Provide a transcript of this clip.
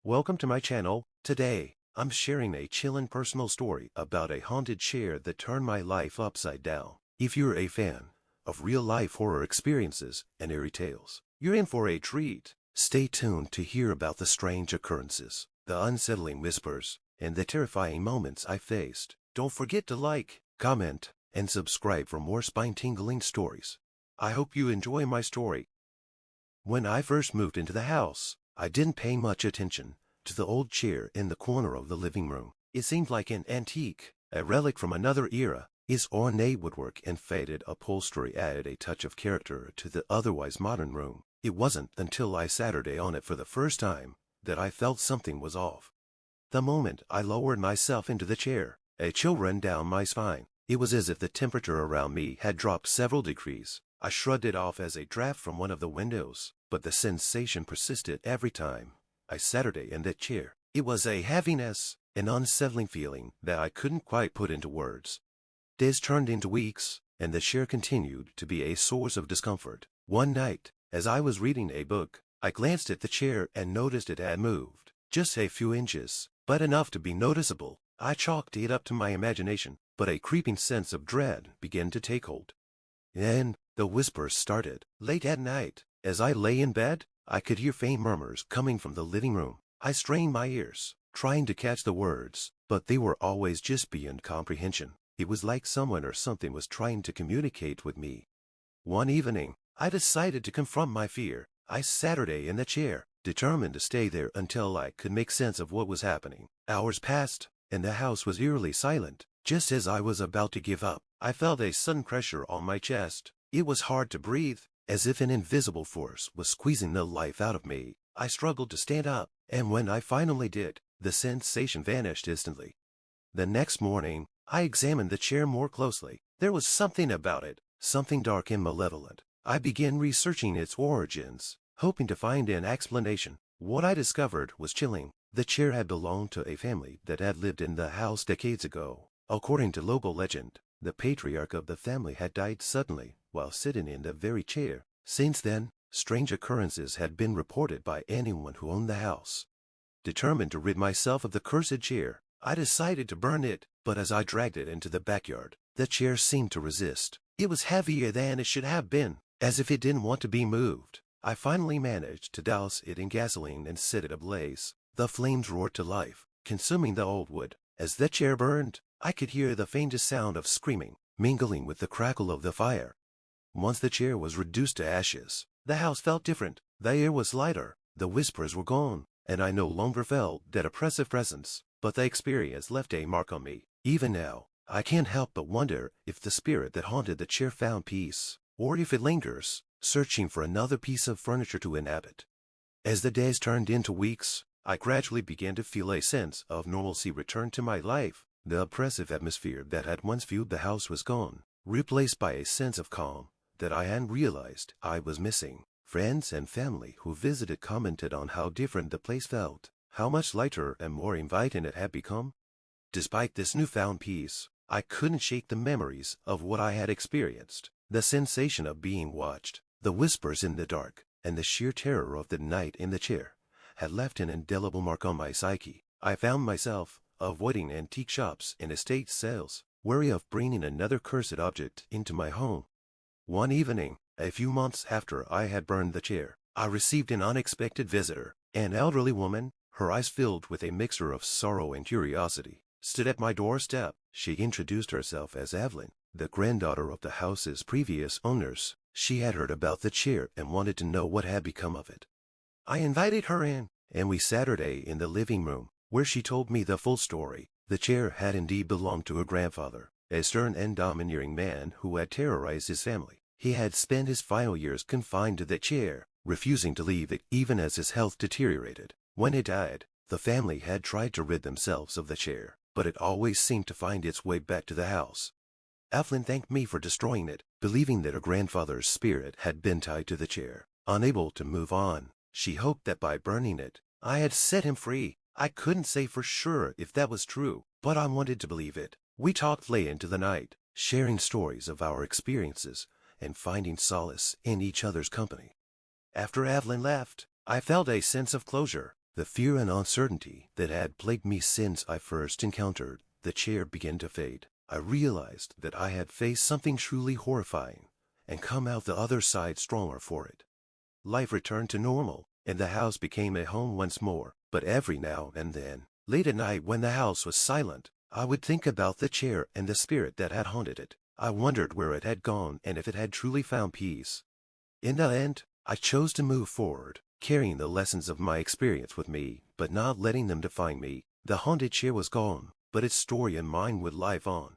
Welcome to my channel. Today, I'm sharing a chillin' personal story about a haunted chair that turned my life upside down. If you're a fan of real-life horror experiences and eerie tales, you're in for a treat. Stay tuned to hear about the strange occurrences, the unsettling whispers, and the terrifying moments I faced. Don't forget to like, comment, and subscribe for more spine-tingling stories. I hope you enjoy my story. When I first moved into the house, I didn't pay much attention to the old chair in the corner of the living room. It seemed like an antique, a relic from another era. Its ornate woodwork and faded upholstery added a touch of character to the otherwise modern room. It wasn't until I Saturday on it for the first time that I felt something was off. The moment I lowered myself into the chair, a chill ran down my spine. It was as if the temperature around me had dropped several degrees. I shrugged it off as a draft from one of the windows, but the sensation persisted every time I Saturday in that chair. It was a heaviness, an unsettling feeling that I couldn't quite put into words. Days turned into weeks, and the chair continued to be a source of discomfort. One night, as I was reading a book, I glanced at the chair and noticed it had moved. Just a few inches, but enough to be noticeable. I chalked it up to my imagination, but a creeping sense of dread began to take hold. Then the whispers started. Late at night, as I lay in bed, I could hear faint murmurs coming from the living room. I strained my ears, trying to catch the words, but they were always just beyond comprehension. It was like someone or something was trying to communicate with me. One evening, I decided to confront my fear. I Saturday in the chair, determined to stay there until I could make sense of what was happening. Hours passed, and the house was eerily silent. Just as I was about to give up, I felt a sudden pressure on my chest. It was hard to breathe, as if an invisible force was squeezing the life out of me. I struggled to stand up, and when I finally did, the sensation vanished instantly. The next morning, I examined the chair more closely. There was something about it, something dark and malevolent. I began researching its origins, hoping to find an explanation. What I discovered was chilling. The chair had belonged to a family that had lived in the house decades ago. According to local legend, the patriarch of the family had died suddenly while sitting in the very chair. Since then, strange occurrences had been reported by anyone who owned the house. Determined to rid myself of the cursed chair, I decided to burn it, but as I dragged it into the backyard, the chair seemed to resist. It was heavier than it should have been, as if it didn't want to be moved. I finally managed to douse it in gasoline and set it ablaze. The flames roared to life, consuming the old wood. As the chair burned, I could hear the faintest sound of screaming, mingling with the crackle of the fire. Once the chair was reduced to ashes, the house felt different. The air was lighter, the whispers were gone, and I no longer felt that oppressive presence. But the experience left a mark on me. Even now, I can't help but wonder if the spirit that haunted the chair found peace, or if it lingers, searching for another piece of furniture to inhabit. As the days turned into weeks, I gradually began to feel a sense of normalcy return to my life. The oppressive atmosphere that had once filled the house was gone, replaced by a sense of calm that I hadn't realized I was missing. Friends and family who visited commented on how different the place felt, how much lighter and more inviting it had become. Despite this newfound peace, I couldn't shake the memories of what I had experienced. The sensation of being watched, the whispers in the dark, and the sheer terror of the night in the chair had left an indelible mark on my psyche. I found myself avoiding antique shops and estate sales, wary of bringing another cursed object into my home. One evening, a few months after I had burned the chair, I received an unexpected visitor. An elderly woman, her eyes filled with a mixture of sorrow and curiosity, stood at my doorstep. She introduced herself as Evelyn, the granddaughter of the house's previous owners. She had heard about the chair and wanted to know what had become of it. I invited her in, and we Saturday in the living room, where she told me the full story. The chair had indeed belonged to her grandfather, a stern and domineering man who had terrorized his family. He had spent his final years confined to the chair, refusing to leave it even as his health deteriorated. When he died, the family had tried to rid themselves of the chair, but it always seemed to find its way back to the house. Evelyn thanked me for destroying it, believing that her grandfather's spirit had been tied to the chair. Unable to move on, she hoped that by burning it, I had set him free. I couldn't say for sure if that was true, but I wanted to believe it. We talked late into the night, sharing stories of our experiences and finding solace in each other's company. After Evelyn left, I felt a sense of closure. The fear and uncertainty that had plagued me since I first encountered the chair began to fade. I realized that I had faced something truly horrifying and come out the other side stronger for it. Life returned to normal, and the house became a home once more. But every now and then, late at night when the house was silent, I would think about the chair and the spirit that had haunted it. I wondered where it had gone and if it had truly found peace. In the end, I chose to move forward, carrying the lessons of my experience with me, but not letting them define me. The haunted chair was gone, but its story and mine would live on.